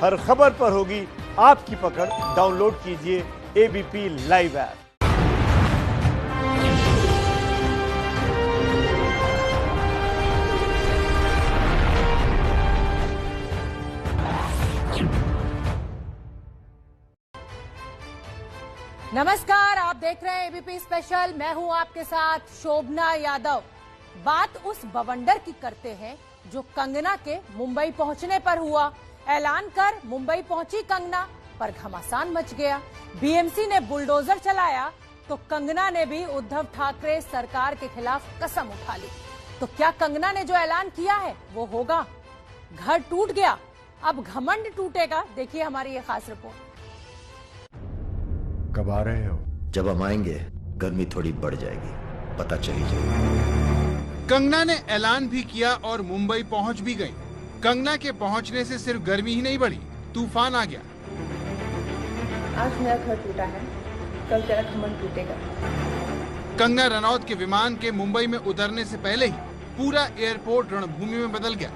हर खबर पर होगी आपकी पकड़। डाउनलोड कीजिए एबीपी लाइव ऐप। नमस्कार, आप देख रहे हैं एबीपी स्पेशल। मैं हूं आपके साथ शोभना यादव। बात उस बवंडर की करते हैं जो कंगना के मुंबई पहुंचने पर हुआ। ऐलान कर मुंबई पहुंची कंगना, पर घमासान मच गया। बीएमसी ने बुलडोजर चलाया तो कंगना ने भी उद्धव ठाकरे सरकार के खिलाफ कसम उठा ली। तो क्या कंगना ने जो ऐलान किया है वो होगा? घर टूट गया, अब घमंड टूटेगा। देखिए हमारी ये खास रिपोर्ट। कब आ रहे हो? जब हम आएंगे गर्मी थोड़ी बढ़ जाएगी, पता चली जाएगी। कंगना ने ऐलान भी किया और मुंबई पहुंच भी गई। कंगना के पहुंचने से सिर्फ गर्मी ही नहीं बढ़ी, तूफान आ गया। आज मेरा घर टूटा है, कल तेरा घमंड टूटेगा। कंगना रनौत के विमान के मुंबई में उतरने से पहले ही पूरा एयरपोर्ट रणभूमि में बदल गया।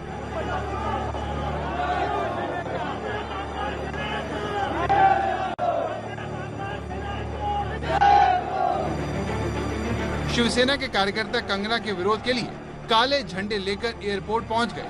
शिवसेना के कार्यकर्ता कंगना के विरोध के लिए काले झंडे लेकर एयरपोर्ट पहुंच गए।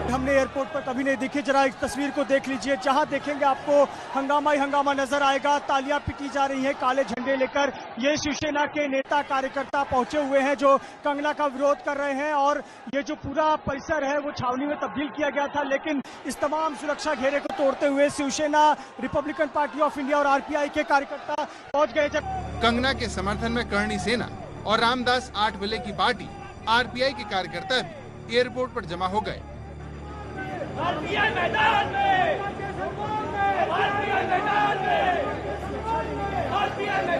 हमने एयरपोर्ट पर कभी नहीं देखी। जरा इस तस्वीर को देख लीजिए, जहां देखेंगे आपको हंगामा ही हंगामा नजर आएगा। तालियां पीटी जा रही हैं काले झंडे लेकर। ये शिवसेना के नेता कार्यकर्ता पहुंचे हुए हैं जो कंगना का विरोध कर रहे हैं। और ये जो पूरा परिसर है वो छावनी में तब्दील किया गया था, लेकिन इस तमाम सुरक्षा घेरे को तोड़ते हुए Shiv Sena, republican party of India और आरपीआई के कार्यकर्ता पहुंच गए। जब कंगना के समर्थन में करणी सेना और रामदास आठवले की पार्टी आरपीआई के कार्यकर्ता भी एयरपोर्ट पर जमा हो गए। मैदान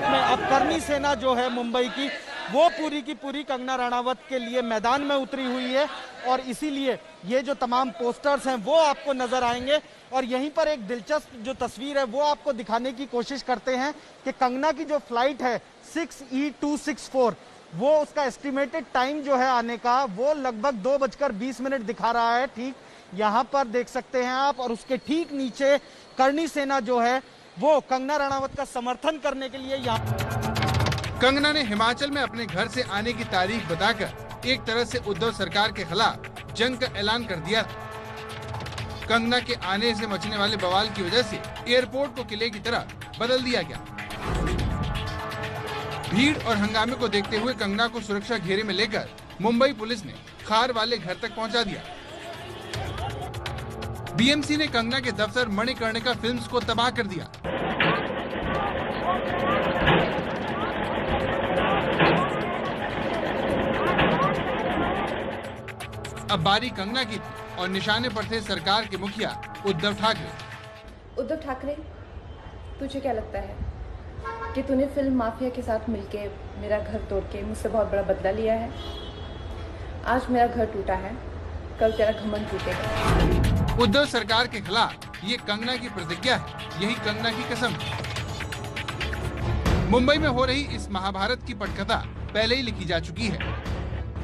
में अब करणी सेना जो है मुंबई की, वो पूरी की पूरी कंगना रनावत के लिए मैदान में उतरी हुई है। और इसीलिए ये जो तमाम पोस्टर्स हैं वो आपको नजर आएंगे। और यहीं पर एक दिलचस्प जो तस्वीर है वो आपको दिखाने की कोशिश करते हैं कि कंगना की जो फ्लाइट है 6E264, वो उसका एस्टिमेटेड टाइम जो है आने का वो लगभग 2:20 दिखा रहा है। ठीक यहाँ पर देख सकते हैं आप। और उसके ठीक नीचे करणी सेना जो है वो कंगना रनावत का समर्थन करने के लिए यहाँ। कंगना ने हिमाचल में अपने घर से आने की तारीख बताकर एक तरह से उद्धव सरकार के खिलाफ जंग का ऐलान कर दिया। कंगना के आने से मचने वाले बवाल की वजह से एयरपोर्ट को किले की तरह बदल दिया गया। भीड़ और हंगामे को देखते हुए कंगना को सुरक्षा घेरे में लेकर मुंबई पुलिस ने खार वाले घर तक पहुंचा दिया। बीएमसी ने कंगना के दफ्तर मणिकर्णिका फिल्म्स को तबाह कर दिया। अब बारी कंगना की थी और निशाने पर थे सरकार के मुखिया उद्धव ठाकरे। उद्धव ठाकरे, तुझे क्या लगता है कि तूने फिल्म माफिया के साथ मिलके मेरा घर तोड़ के मुझसे बहुत बड़ा बदला लिया है? आज मेरा घर टूटा है, कल तेरा घमंड टूटेगा। उद्धव सरकार के खिलाफ ये कंगना की प्रतिज्ञा है, यही कंगना की कसम है। मुंबई में हो रही इस महाभारत की पटकथा पहले ही लिखी जा चुकी है।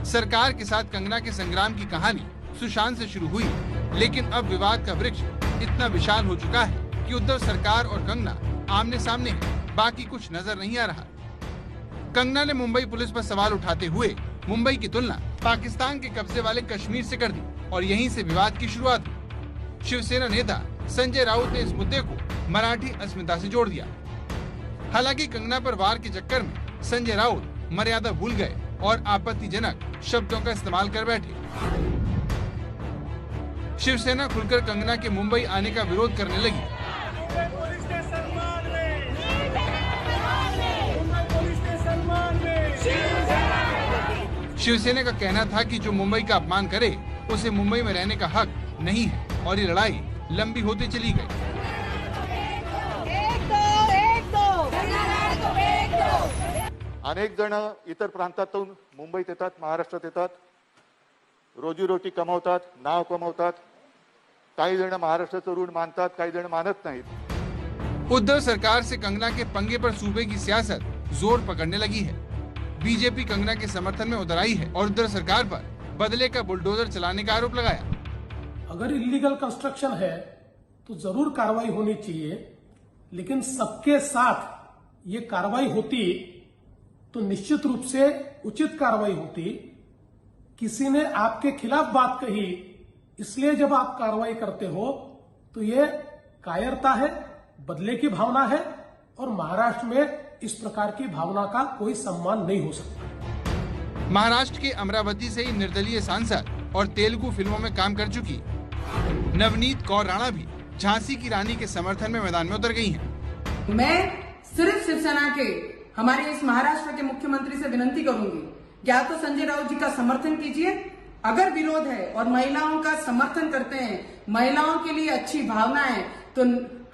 सरकार के साथ कंगना के संग्राम की कहानी सुशांत से शुरू हुई, लेकिन अब विवाद का वृक्ष इतना विशाल हो चुका है कि उद्धव सरकार और कंगना आमने सामने है, बाकी कुछ नजर नहीं आ रहा। कंगना ने मुंबई पुलिस पर सवाल उठाते हुए मुंबई की तुलना पाकिस्तान के कब्जे वाले कश्मीर से कर दी और यहीं से विवाद की शुरुआत हुई। शिवसेना नेता संजय राउत ने इस मुद्दे को मराठी अस्मिता से जोड़ दिया। हालांकि कंगना पर वार के चक्कर में संजय राउत मर्यादा भूल गए और आपत्तिजनक शब्दों का इस्तेमाल कर बैठे। शिवसेना खुलकर कंगना के मुंबई आने का विरोध करने लगी। शिवसेना का कहना था कि जो मुंबई का अपमान करे उसे मुंबई में रहने का हक नहीं है और ये लड़ाई लंबी होती चली गई। अनेक जण इतर प्रांतातून मुंबईत येतात, महाराष्ट्रात येतात, रोजीरोटी कमवतात, नाव कमवतात। काही जण महाराष्ट्राचं ऋण मानतात, काही जण मानत नाहीत। उद्धव सरकार से कंगना के पंगे पर सूबे की सियासत जोर पकड़ने लगी है। बीजेपी कंगना के समर्थन में उतर आई है और उद्धव सरकार पर बदले का बुलडोजर चलाने का आरोप लगाया। अगर इलीगल कंस्ट्रक्शन है तो जरूर कार्रवाई होनी चाहिए, लेकिन सबके साथ ये कार्रवाई होती तो निश्चित रूप से उचित कार्रवाई होती। किसी ने आपके खिलाफ बात कही, इसलिए जब आप कार्रवाई करते हो तो ये कायरता है, बदले की भावना है, और महाराष्ट्र में इस प्रकार की भावना का कोई सम्मान नहीं हो सकता। महाराष्ट्र के अमरावती से ही निर्दलीय सांसद और तेलुगु फिल्मों में काम कर चुकी नवनीत कौर राणा भी झांसी की रानी के समर्थन में मैदान में उतर गई हैं। मैं सिर्फ शिवसेना के हमारे इस महाराष्ट्र के मुख्यमंत्री से विनती करूंगी, या तो संजय राउत जी का समर्थन कीजिए, अगर विरोध है और महिलाओं का समर्थन करते हैं, महिलाओं के लिए अच्छी भावना है, तो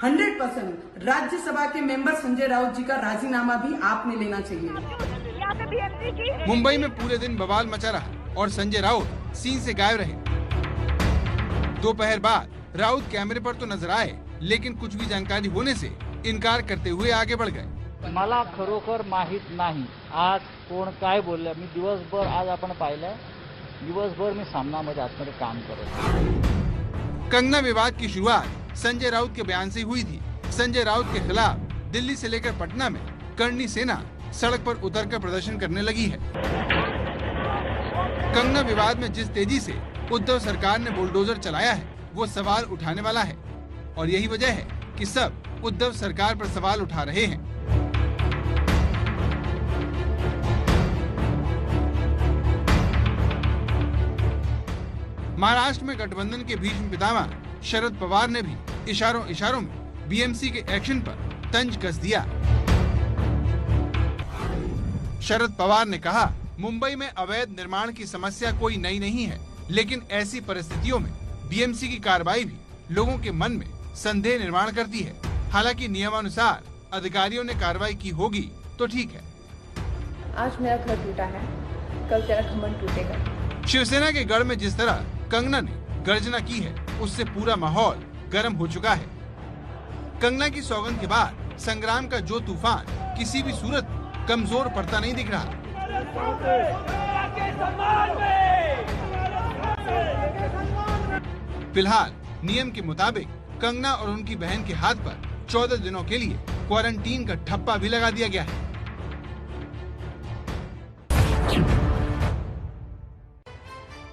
100% राज्यसभा के मेंबर संजय राउत जी का राजीनामा भी आपने लेना चाहिए। मुंबई में पूरे दिन बवाल मचा रहा और संजय राउत सीन से गायब रहे। दोपहर बाद राउत कैमरे पर तो नजर आए, लेकिन कुछ भी जानकारी होने से इनकार करते हुए आगे बढ़ गए। मला खरोखर माहित नाही आज कोण काय बोलले। मी दिवसभर आज आपण पाहिलं, दिवसभर मी सामनामध्ये आतमध्ये काम करत। कंगना विवाद की शुरुआत संजय राउत के बयान से हुई थी। संजय राउत के खिलाफ दिल्ली से लेकर पटना में करनी सेना सड़क पर उतरकर प्रदर्शन करने लगी है। कंगना विवाद में जिस तेजी से उद्धव सरकार ने बुलडोजर चलाया है, वो सवाल उठाने वाला है, और यही वजह है कि सब उद्धव सरकार पर सवाल उठा रहे हैं। महाराष्ट्र में गठबंधन के भीष्म पितामह शरद पवार ने भी इशारों में बीएमसी के एक्शन पर तंज कस दिया। शरद पवार ने कहा, मुंबई में अवैध निर्माण की समस्या कोई नई नहीं है, लेकिन ऐसी परिस्थितियों में बीएमसी की कार्रवाई भी लोगों के मन में संदेह निर्माण करती है। हालांकि नियमानुसार अधिकारियों ने कार्रवाई की होगी तो ठीक है। आज मेरा घर टूटा है, कल तेरा घमंड टूटेगा। शिवसेना के गढ़ में जिस तरह कंगना ने गर्जना की है, उससे पूरा माहौल गर्म हो चुका है। कंगना की सौगंध के बाद संग्राम का जो तूफान किसी भी सूरत कमजोर पड़ता नहीं दिख रहा। फिलहाल नियम के मुताबिक कंगना और उनकी बहन के हाथ पर 14 दिनों के लिए क्वारंटीन का ठप्पा भी लगा दिया गया है।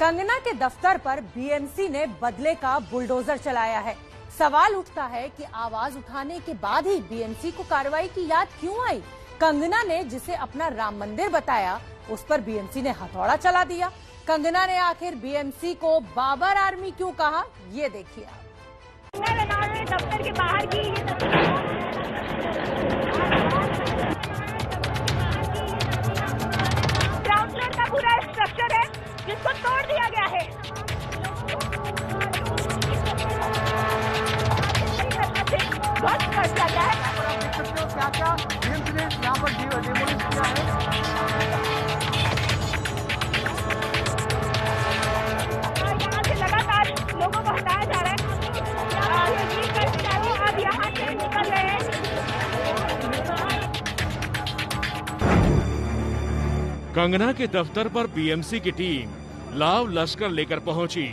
कंगना के दफ्तर पर बीएमसी ने बदले का बुलडोजर चलाया है। सवाल उठता है कि आवाज उठाने के बाद ही बीएमसी को कार्रवाई की याद क्यों आई। कंगना ने जिसे अपना राम मंदिर बताया, उस पर बीएमसी ने हथौड़ा चला दिया। कंगना ने आखिर बीएमसी को बाबर आर्मी क्यों कहा, ये देखिए। दफ्तर के बाहर की ग्राउंड फ्लोर का पूरा स्ट्रक्चर है जिसको तोड़ दिया गया है। बहुत खर्चा गया है। क्या बीएमसी ने यहाँ पर डिमोलिश किया है। यहाँ से लगातार लोगों को हटाया जा रहा है। अब यहाँ से निकल रहे हैं। कंगना के दफ्तर पर बीएमसी की टीम लाव लश्कर लेकर पहुंची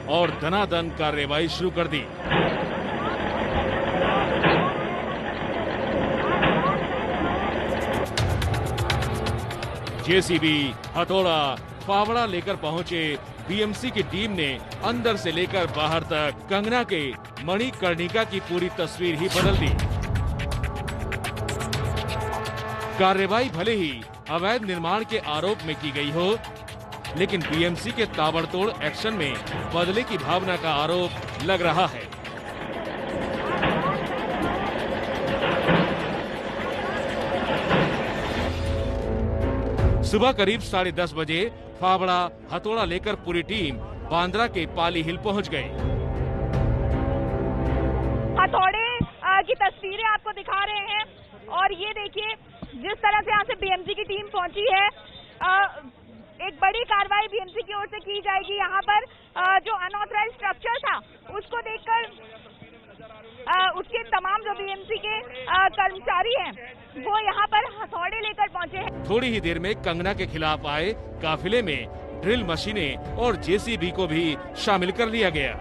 और दनादन कार्रवाई शुरू कर दी। जेसीबी, हथौड़ा, फावड़ा लेकर पहुंचे बीएमसी की टीम ने अंदर से लेकर बाहर तक कंगना के मणिकर्णिका की पूरी तस्वीर ही बदल दी। कार्रवाई भले ही अवैध निर्माण के आरोप में की गई हो, लेकिन बीएमसी के ताबड़तोड़ एक्शन में बदले की भावना का आरोप लग रहा है। सुबह करीब 10:30 बजे फावड़ा, हथौड़ा लेकर पूरी टीम बांद्रा के पाली हिल पहुंच गई। हथौड़े की तस्वीरें आपको दिखा रहे हैं और ये देखिए जिस तरह से यहाँ से बीएमसी की टीम पहुंची है। एक बड़ी कार्रवाई बीएमसी की ओर से की जाएगी। यहाँ पर जो अनऑथराइज्ड स्ट्रक्चर था उसको देखकर उसके तमाम जो बीएमसी के कर्मचारी हैं वो यहाँ पर हथौड़े लेकर पहुंचे हैं। थोड़ी ही देर में कंगना के खिलाफ आए काफिले में ड्रिल मशीनें और जेसीबी को भी शामिल कर लिया गया।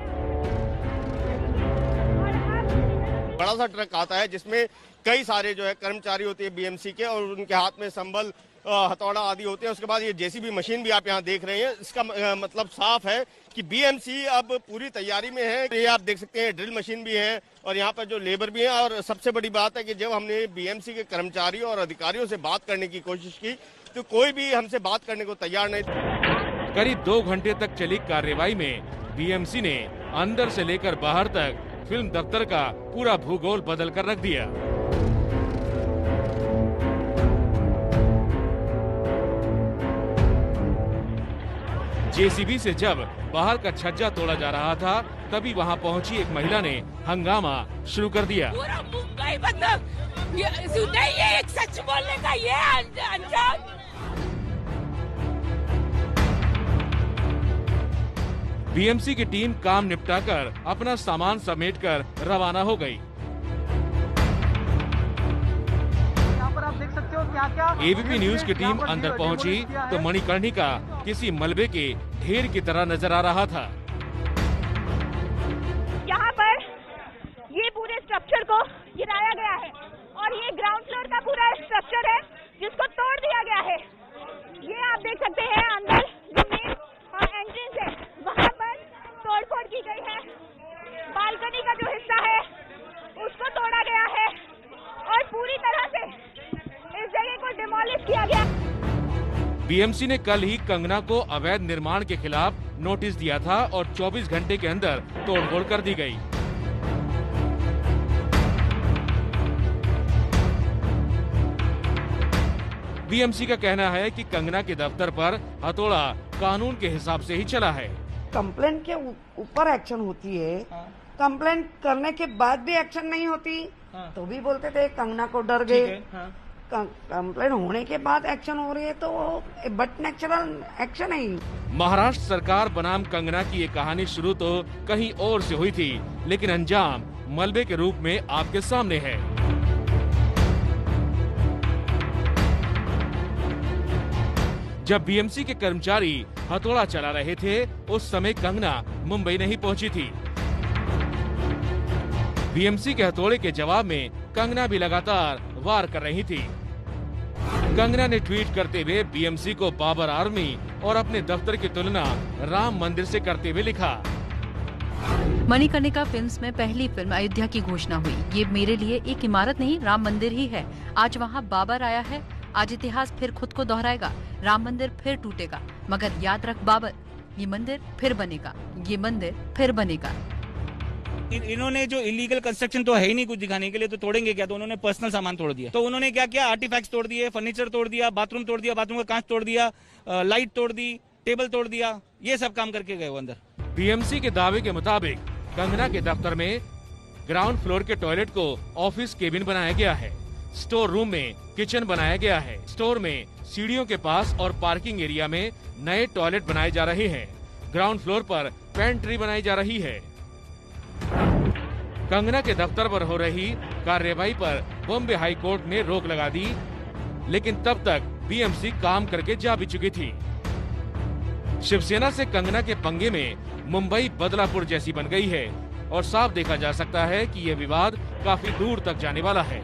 बड़ा सा ट्रक आता है जिसमें कई सारे जो है कर्मचारी होते हैं बीएमसी के और उनके हाथ में संबल हथौड़ा आदि होते हैं। उसके बाद ये जेसीबी मशीन भी आप यहाँ देख रहे हैं। इसका मतलब साफ है कि बीएमसी अब पूरी तैयारी में है। ये आप देख सकते हैं ड्रिल मशीन भी है और यहाँ पर जो लेबर भी है। और सबसे बड़ी बात है कि जब हमने बीएमसी के कर्मचारियों और अधिकारियों से बात करने की कोशिश की तो कोई भी हमसे बात करने को तैयार नहीं था। करीब 2 घंटे तक चली कार्रवाई में बीएमसी ने अंदर से लेकर बाहर तक फिल्म दफ्तर का पूरा भूगोल बदल कर रख दिया। जेसीबी से जब बाहर का छज्जा तोड़ा जा रहा था तभी वहां पहुंची एक महिला ने हंगामा शुरू कर दिया। पूरा मुंबई मतलब ये एक सच बोलने का ये अंजाम। बीएमसी की टीम काम निपटाकर अपना सामान समेटकर रवाना हो गई। यहाँ पर आप देख सकते हो क्या एबीपी न्यूज की टीम अंदर पहुंची तो मणिकर्णिका किसी मलबे के ढेर की तरह नजर आ रहा था। यहाँ पर ये पूरे स्ट्रक्चर को गिराया गया है और ये ग्राउंड फ्लोर का पूरा स्ट्रक्चर है जिसको तोड़ दिया गया है। ये आप देख सकते हैं अंदर जो मेन एंट्रेंस है वहाँ पर तोड़फोड़ की गई है। बालकनी का जो हिस्सा है उसको तोड़ा गया है और पूरी तरह से इस जगह को डिमोलिश किया गया। बीएमसी ने कल ही कंगना को अवैध निर्माण के खिलाफ नोटिस दिया था और 24 घंटे के अंदर तोड़फोड़ कर दी गई। बीएमसी का कहना है कि कंगना के दफ्तर पर हथौड़ा कानून के हिसाब से ही चला है। कंप्लेंट के ऊपर एक्शन होती है, कंप्लेंट करने के बाद भी एक्शन नहीं होती तो भी बोलते थे कंगना को डर गए। कंप्लेंट होने के बाद एक्शन हो रही है तो बट नेचुरल एक्शन है। महाराष्ट्र सरकार बनाम कंगना की ये कहानी शुरू तो कहीं और से हुई थी लेकिन अंजाम मलबे के रूप में आपके सामने है। जब बीएमसी के कर्मचारी हथौड़ा चला रहे थे उस समय कंगना मुंबई नहीं पहुंची थी। बीएमसी के हथौड़े के जवाब में कंगना भी लगातार वार कर रही थी। कंगना ने ट्वीट करते हुए बीएमसी को बाबर आर्मी और अपने दफ्तर की तुलना राम मंदिर से करते हुए लिखा। मणिकर्णिका फिल्म्स में पहली फिल्म अयोध्या की घोषणा हुई। ये मेरे लिए एक इमारत नहीं राम मंदिर ही है। आज वहाँ बाबर आया है, आज इतिहास फिर खुद को दोहराएगा। राम मंदिर फिर टूटेगा मगर याद रख बाबर, ये मंदिर फिर बनेगा, ये मंदिर फिर बनेगा। इन्होंने जो इलीगल कंस्ट्रक्शन तो है ही नहीं कुछ दिखाने के लिए तो तोड़ेंगे क्या। तो उन्होंने पर्सनल सामान तोड़ दिया। तो उन्होंने क्या किया, आर्टिफैक्ट्स तोड़ दिए, फर्नीचर तोड़ दिया, बाथरूम तोड़ दिया, बाथरूम का कांच तोड़ दिया, लाइट तोड़ दी, टेबल तोड़ दिया, ये सब काम करके गए वो अंदर। बीएमसी के दावे के मुताबिक कंगना के दफ्तर में ग्राउंड फ्लोर के टॉयलेट को ऑफिस केबिन बनाया गया है। स्टोर रूम में किचन बनाया गया है। स्टोर में सीढ़ियों के पास और पार्किंग एरिया में नए टॉयलेट बनाए जा रहे हैं। ग्राउंड फ्लोर पर पेंट्री बनाई जा रही है। कंगना के दफ्तर पर हो रही कार्रवाई पर बॉम्बे हाई कोर्ट ने रोक लगा दी लेकिन तब तक बीएमसी काम करके जा भी चुकी थी। शिवसेना से कंगना के पंगे में मुंबई बदलापुर जैसी बन गई है और साफ देखा जा सकता है कि यह विवाद काफी दूर तक जाने वाला है।